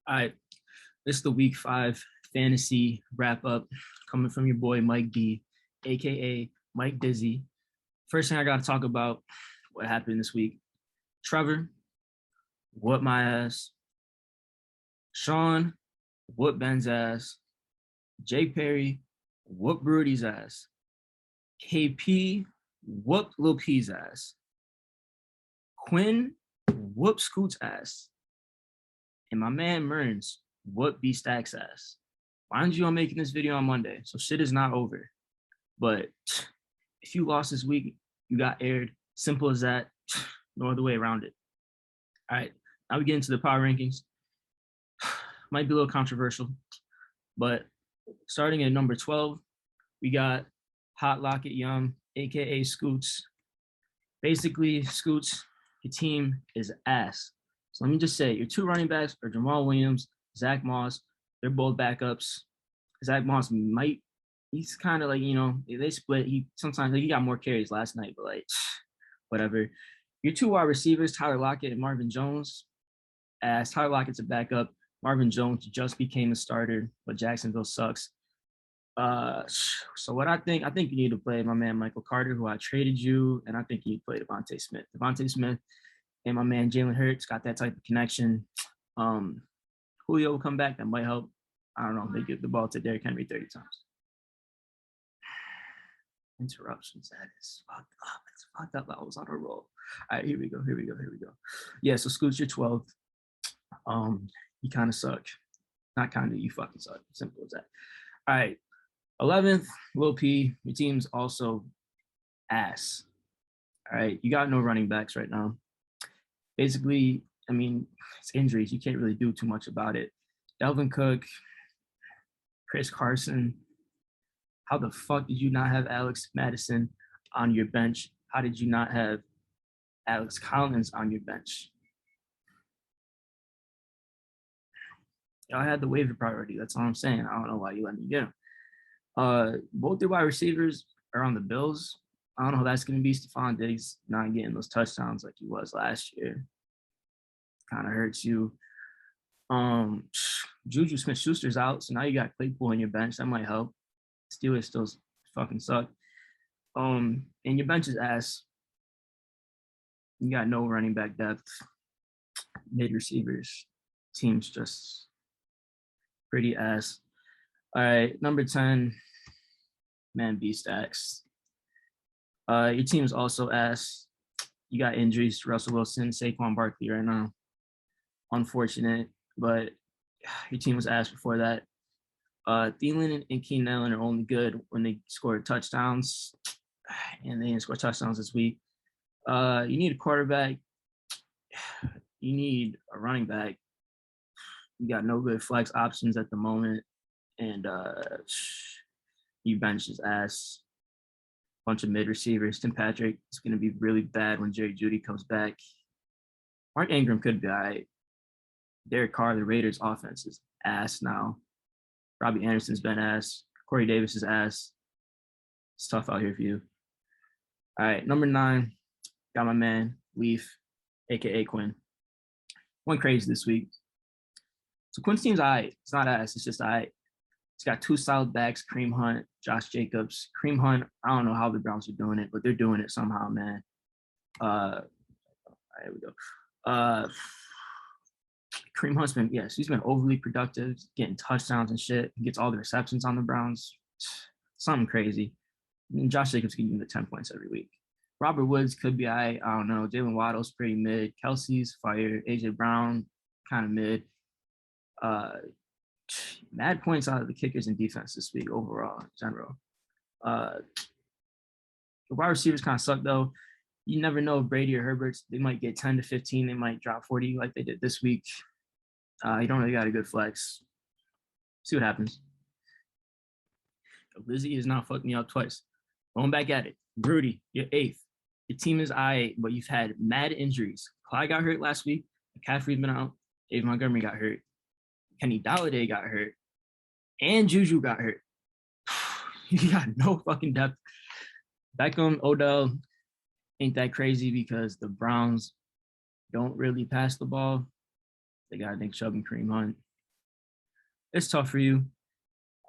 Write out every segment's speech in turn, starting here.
All right, this is the week 5 fantasy wrap up coming from your boy Mike D, aka Mike Dizzy. First thing I got to talk about what happened this week. Trevor, whoop my ass. Sean, whoop Ben's ass. Jay Perry, whoop Baroody's ass. KP, whoop Lil P's ass. Quinn, whoop Scoot's ass. And my man Merns, whoop B-Stack's ass. Mind you, I'm making this video on Monday, so shit is not over. But if you lost this week, you got aired. Simple as that. No other way around it. All right, now we get into the power rankings. Might be a little controversial, but starting at number 12, we got Hot Lockett Yum, aka Scoots. Basically, Scoots, your team is ass. So let me just say, your two running backs are Jamal Williams, Zach Moss. They're both backups. Zach Moss he's kind of like, they split. He got more carries last night, but like, whatever. Your two wide receivers, Tyler Lockett and Marvin Jones. As Tyler Lockett's a backup, Marvin Jones just became a starter, but Jacksonville sucks. So what I think you need to play my man Michael Carter, who I traded you, and I think you need to play Devontae Smith. Devontae Smith and my man Jalen Hurts got that type of connection. Julio will come back. That might help. I don't know. They give the ball to Derrick Henry 30 times. Interruptions. That is fucked up. It's fucked up. I was on a roll. All right, here we go. Yeah, so Scoots, you're 12th. You kind of suck. Not kind of, you fucking suck. Simple as that. All right. 11th, Lil P. Your team's also ass. All right. You got no running backs right now. Basically, I mean, it's injuries. You can't really do too much about it. Delvin Cook, Chris Carson. How the fuck did you not have Alex Madison on your bench? How did you not have Alex Collins on your bench? Y'all had the waiver priority. That's all I'm saying. I don't know why you let me get him. Both their wide receivers are on the Bills. I don't know how that's going to be. Stephon Diggs not getting those touchdowns like he was last year. Kind of hurts you. Juju Smith-Schuster's out, so now you got Claypool on your bench. That might help. Steelers still fucking suck. And your bench is ass. You got no running back depth. Mid receivers. Team's just pretty ass. All right, number 10, man, B-Stacks. Your team is also ass. You got injuries to Russell Wilson, Saquon Barkley right now. Unfortunate, but your team was ass before that. Thielen and Keenan Allen are only good when they score touchdowns, and they didn't score touchdowns this week. You need a quarterback. You need a running back. You got no good flex options at the moment, and you bench his ass. Bunch of mid receivers. Tim Patrick is going to be really bad when Jerry Jeudy comes back. Mark Ingram could be all right. Derek Carr, the Raiders' offense is ass now. Robbie Anderson's been ass. Corey Davis is ass. It's tough out here for you. All right, number 9, got my man Leaf, aka Quinn. Went crazy this week. So Quinn's team's all right. It's not ass. It's just all right. It's got 2 solid backs, Kareem Hunt, Josh Jacobs. Kareem Hunt, I don't know how the Browns are doing it, but they're doing it somehow, man. Here we go. Kareem Hunt's he's been overly productive, getting touchdowns and shit. He gets all the receptions on the Browns. Something crazy. And Josh Jacobs can give him 10 points every week. Robert Woods could be all right. I don't know. Jalen Waddle's pretty mid. Kelsey's fire. AJ Brown, kind of mid. Mad points out of the kickers and defense this week overall in general. The wide receivers kind of suck though. You never know if Brady or Herbert, they might get 10 to 15. They might drop 40 like they did this week. You don't really got a good flex. See what happens. Lizzie is now fucking me up twice. Going back at it. Baroody, you're 8th. Your team is but you've had mad injuries. Clyde got hurt last week. McCaffrey's been out. Dave Montgomery got hurt. Kenny Golladay got hurt. And Juju got hurt. You got no fucking depth. Beckham, Odell ain't that crazy because the Browns don't really pass the ball. They got Nick Chubb and Kareem Hunt. it's tough for you.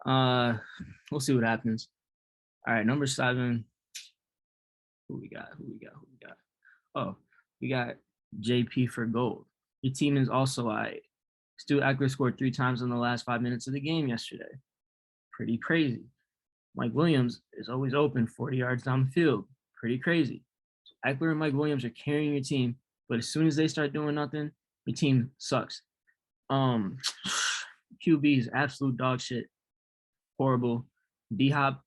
We'll see what happens. All right, number 7. Who we got? Oh, we got JP for gold. Your team is also Stu Eckler scored 3 times in the last 5 minutes of the game yesterday. Pretty crazy. Mike Williams is always open 40 yards down the field. Pretty crazy. So Eckler and Mike Williams are carrying your team, but as soon as they start doing nothing, your team sucks. QB is absolute dog shit. Horrible. D-Hop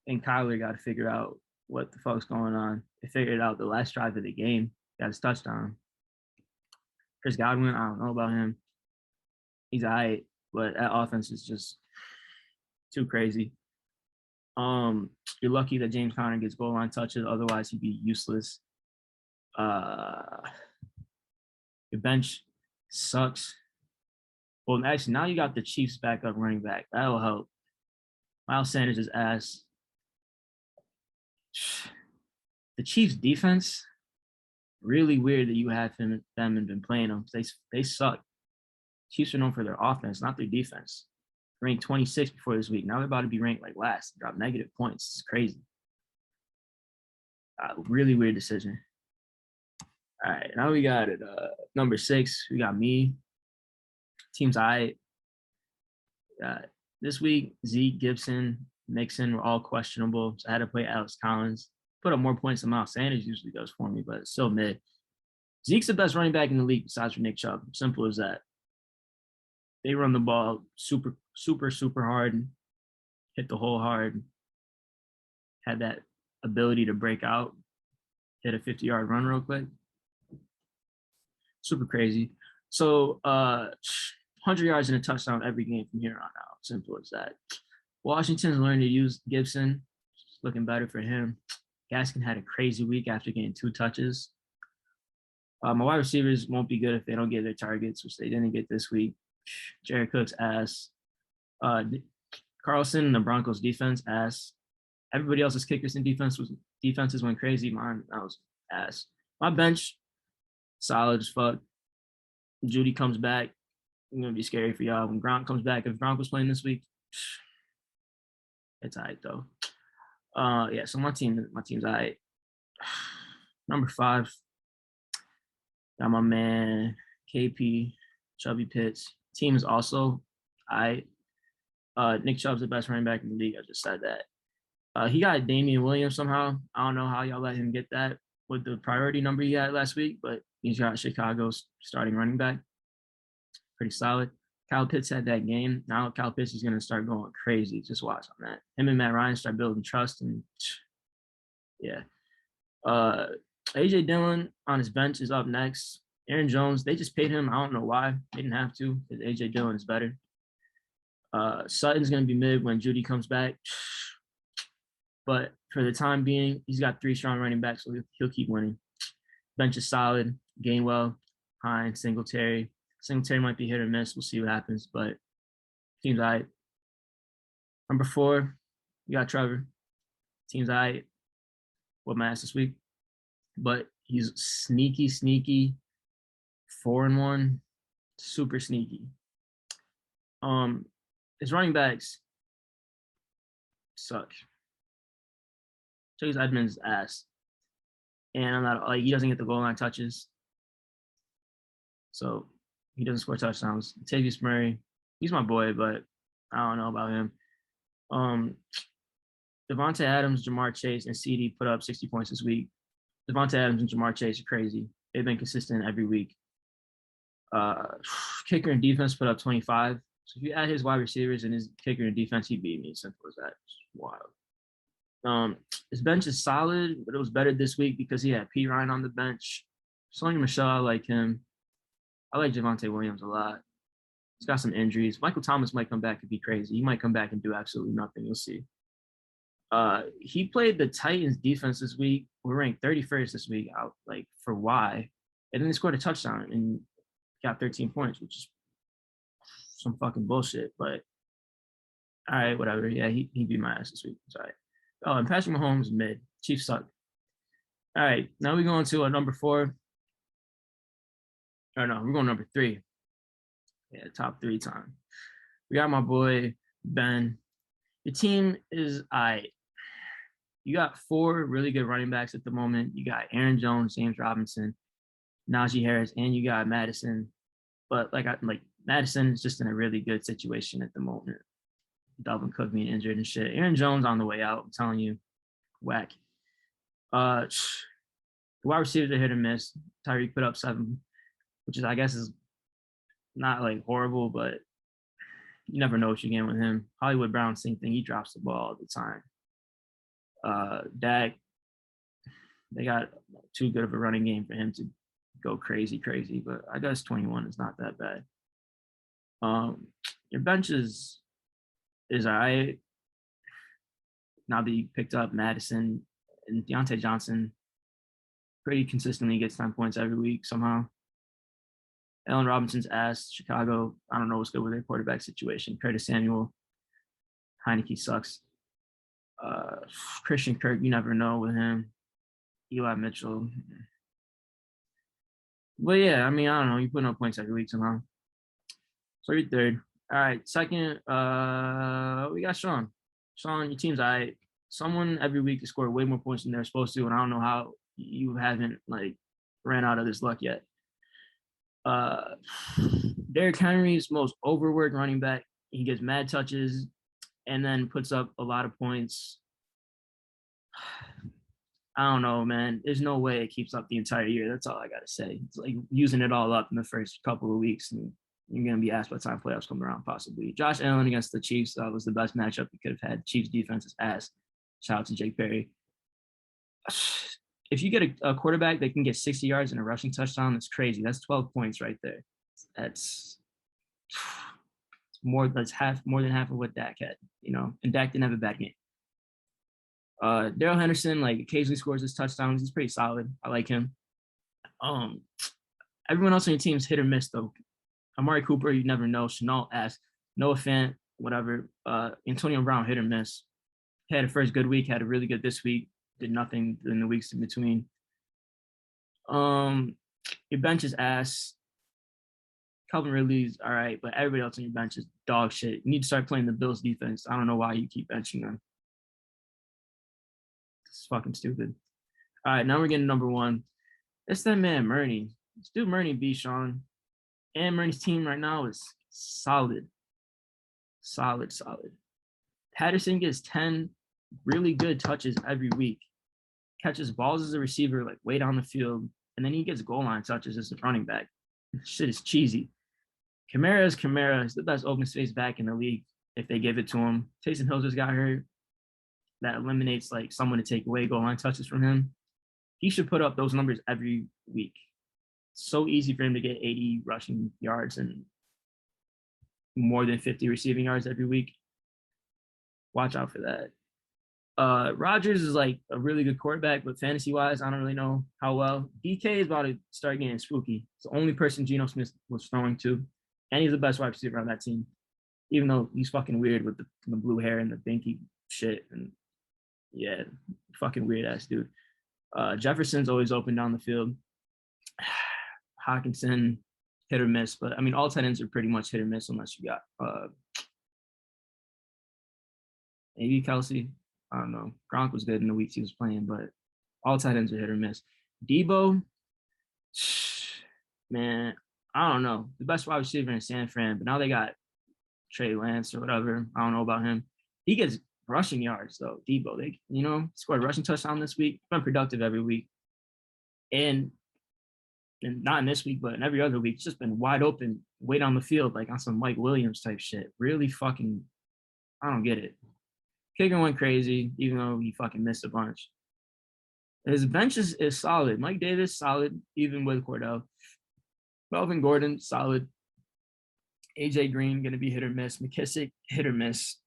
and Kyler got to figure out what the fuck's going on. They figured it out the last drive of the game. Got his touchdown. Chris Godwin, I don't know about him. He's all right, but that offense is just too crazy. You're lucky that James Conner gets goal line touches. Otherwise, he'd be useless. Your bench sucks. Well, actually, now you got the Chiefs backup running back. That'll help. Miles Sanders is ass. The Chiefs defense, really weird that you have them and been playing them. They suck. Chiefs are known for their offense, not their defense. Ranked 26 before this week. Now they're about to be ranked like last. Drop negative points. It's crazy. Really weird decision. All right, now we got it. Number 6, we got me. Team's this week, Zeke, Gibson, Mixon were all questionable. So I had to play Alex Collins. Put up more points than Miles Sanders usually does for me, but it's still mid. Zeke's the best running back in the league besides for Nick Chubb. Simple as that. They run the ball super, super, super hard, hit the hole hard, had that ability to break out, hit a 50-yard run real quick. Super crazy. So 100 yards and a touchdown every game from here on out. Simple as that. Washington's learned to use Gibson. It's looking better for him. Gaskin had a crazy week after getting 2 touches. My wide receivers won't be good if they don't get their targets, which they didn't get this week. Jared Cook's ass. Carlson and the Broncos defense ass. Everybody else's kickers and defenses went crazy. Mine, that was ass. My bench, solid as fuck. Judy comes back. It's gonna be scary for y'all. When Gronk comes back, if Gronk was playing this week, it's all right though. Yeah, so my team's all right. Number 5, got my man KP, ChubbyPitts. Team is also all right. Nick Chubb's the best running back in the league. I just said that. He got Damian Williams somehow. I don't know how y'all let him get that with the priority number he had last week, but he's got Chicago's starting running back. Pretty solid. Kyle Pitts had that game. Now Kyle Pitts is going to start going crazy. Just watch on that. Him and Matt Ryan start building trust, and yeah. AJ Dillon on his bench is up next. Aaron Jones, they just paid him. I don't know why. They didn't have to because AJ Dillon is better. Sutton's going to be mid when Judy comes back. But for the time being, he's got 3 strong running backs, so he'll keep winning. Bench is solid. Gainwell, Hines, Singletary. Singletary might be hit or miss. We'll see what happens, but team's all right. Number 4, you got Trevor. Team's all right. What my ass this week. But he's sneaky, 4-1, super sneaky. His running backs suck. Chase Edmonds' ass. And I'm not like he doesn't get the goal line touches. So he doesn't score touchdowns. Latavius Murray, he's my boy, but I don't know about him. Devontae Adams, Jamar Chase, and CD put up 60 points this week. Devontae Adams and Jamar Chase are crazy. They've been consistent every week. Kicker and defense put up 25. So if you add his wide receivers and his kicker and defense, he beat me. Simple as that. It's wild. His bench is solid, but it was better this week because he had P. Ryan on the bench. Sonny Michel, I like him. I like Javonte Williams a lot. He's got some injuries. Michael Thomas might come back and be crazy. He might come back and do absolutely nothing. You'll see. He played the Titans defense this week. We're ranked 31st this week. Out like for why? And then they scored a touchdown and got 13 points, which is some fucking bullshit. But all right, whatever. Yeah, he beat my ass this week. It's all right. Oh, and Patrick Mahomes mid. Chiefs suck. All right, now we go on to a number 4. Or no, we're going number 3. Yeah, top 3 time. We got my boy Ben. Your team is you got four really good running backs at the moment. You got Aaron Jones, James Robinson, Najee Harris, and you got Madison. But like Madison is just in a really good situation at the moment. Dalvin Cook being injured and shit. Aaron Jones on the way out. I'm telling you, whack. Uh, the wide receivers are hit or miss. Tyreek put up 7, which is I guess is not like horrible, but you never know what you're getting with him. Hollywood Brown, same thing. He drops the ball all the time. Dak, they got too good of a running game for him to go crazy, but I guess 21 is not that bad. Your bench is all right. Now that you picked up Madison and Deontay Johnson, pretty consistently gets 10 points every week somehow. Allen Robinson's ass. Chicago, I don't know what's good with their quarterback situation. Curtis Samuel, Heineke sucks. Christian Kirk, you never know with him. Eli Mitchell. But yeah, I mean, I don't know. You put up points every week somehow. So you're third. All right, second, we got Sean. Sean, your team's all right. Someone every week to score way more points than they're supposed to, and I don't know how you haven't like ran out of this luck yet. Derrick Henry's most overworked running back. He gets mad touches and then puts up a lot of points. I don't know, man. There's no way it keeps up the entire year. That's all I gotta say. It's like using it all up in the first couple of weeks, and you're gonna be asked by the time playoffs come around, possibly. Josh Allen against the Chiefs was the best matchup you could have had. Chiefs defense is ass. Shout out to Jake Perry. If you get a quarterback that can get 60 yards and a rushing touchdown, that's crazy. That's 12 points right there. That's more. That's more than half of what Dak had. And Dak didn't have a bad game. Darrell Henderson like occasionally scores his touchdowns. He's pretty solid. I like him. Everyone else on your team is hit or miss though. Amari Cooper, you never know. Chenault ass. Noah Fant, whatever. Antonio Brown, hit or miss. Had a first good week. Had a really good this week. Did nothing in the weeks in between. Your bench is ass. Calvin Ridley's all right, but everybody else on your bench is dog shit. You need to start playing the Bills defense. I don't know why you keep benching them. It's fucking stupid. All right, now we're getting number 1. It's that man, Murney. Let's do Murney B, Sean. And Murney's team right now is solid. Solid. Patterson gets 10 really good touches every week. Catches balls as a receiver, like way down the field, and then he gets goal line touches as a running back. Shit is cheesy. Kamara is Kamara. He's the best open space back in the league if they give it to him. Taysom Hill just got hurt. That eliminates like someone to take away goal line touches from him. He should put up those numbers every week. It's so easy for him to get 80 rushing yards and more than 50 receiving yards every week. Watch out for that. Rodgers is like a really good quarterback, but fantasy-wise, I don't really know how well. DK is about to start getting spooky. It's the only person Geno Smith was throwing to, and he's the best wide receiver on that team, even though he's fucking weird with the blue hair and the binky shit. And yeah, fucking weird-ass dude. Jefferson's always open down the field. Hawkinson, hit or miss, but I mean, all tight ends are pretty much hit or miss unless you got maybe Kelsey. I don't know. Gronk was good in the weeks he was playing, but all tight ends are hit or miss. Debo, man, I don't know. The best wide receiver in San Fran, but now they got Trey Lance or whatever. I don't know about him. He gets rushing yards though. Debo, they scored a rushing touchdown this week. Been productive every week, and not in this week, but in every other week, it's just been wide open, way down the field, like on some Mike Williams type shit. Really fucking, I don't get it. Kicker went crazy, even though he fucking missed a bunch. His bench is solid. Mike Davis, solid, even with Cordell. Melvin Gordon, solid. AJ Green, going to be hit or miss. McKissick, hit or miss.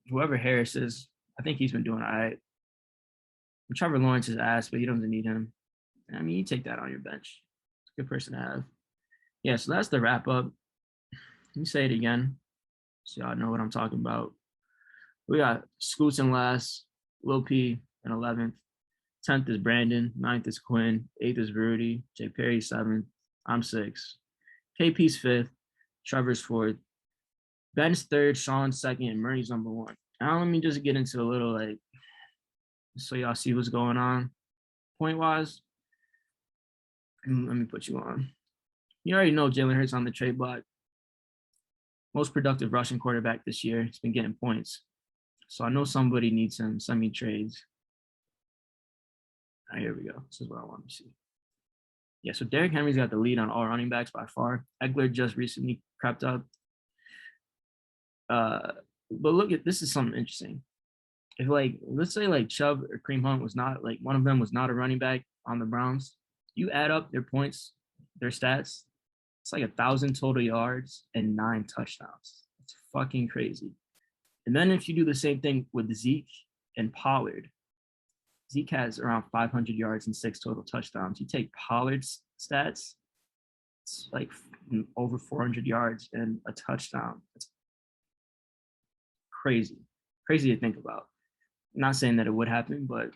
Whoever Harris is, I think he's been doing all right. Trevor Lawrence is ass, but he doesn't need him. I mean, you take that on your bench. It's a good person to have. Yeah, so that's the wrap up. Let me say it again so y'all know what I'm talking about. We got Scoots in last, Lil P in 11th. 10th is Brandon. 9th is Quinn. 8th is Baroody. Jay Perry 7th. I'm 6th. KP's 5th. Trevor's 4th. Ben's third, Sean's second, and Murray's number one. Now let me just get into a little like so y'all see what's going on point wise. Let me put you on. You already know Jalen Hurts on the trade block. Most productive rushing quarterback this year. He's been getting points. So I know somebody needs him. Send me trades. All right, here we go. This is what I want to see. Yeah, so Derrick Henry's got the lead on all running backs by far. Eckler just recently crept up. But look at this is something interesting. If like let's say like Chubb or Kareem Hunt was not like one of them was not a running back on the Browns, you add up their points, their stats, it's like 1,000 total yards and 9 touchdowns. It's fucking crazy. And then if you do the same thing with Zeke and Pollard, Zeke has around 500 yards and 6 total touchdowns. You take Pollard's stats, it's like over 400 yards and a touchdown. It's crazy to think about. I'm not saying that it would happen, but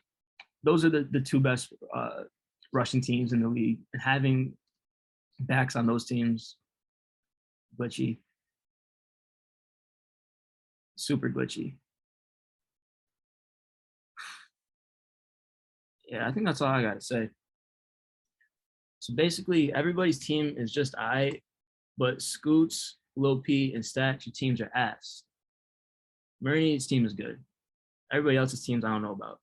those are the two best rushing teams in the league. And having backs on those teams, glitchy, super glitchy. Yeah, I think that's all I got to say. So basically, everybody's team is just but Scoots, Lil P, and Stat, your teams are ass. Murray's team is good. Everybody else's teams I don't know about.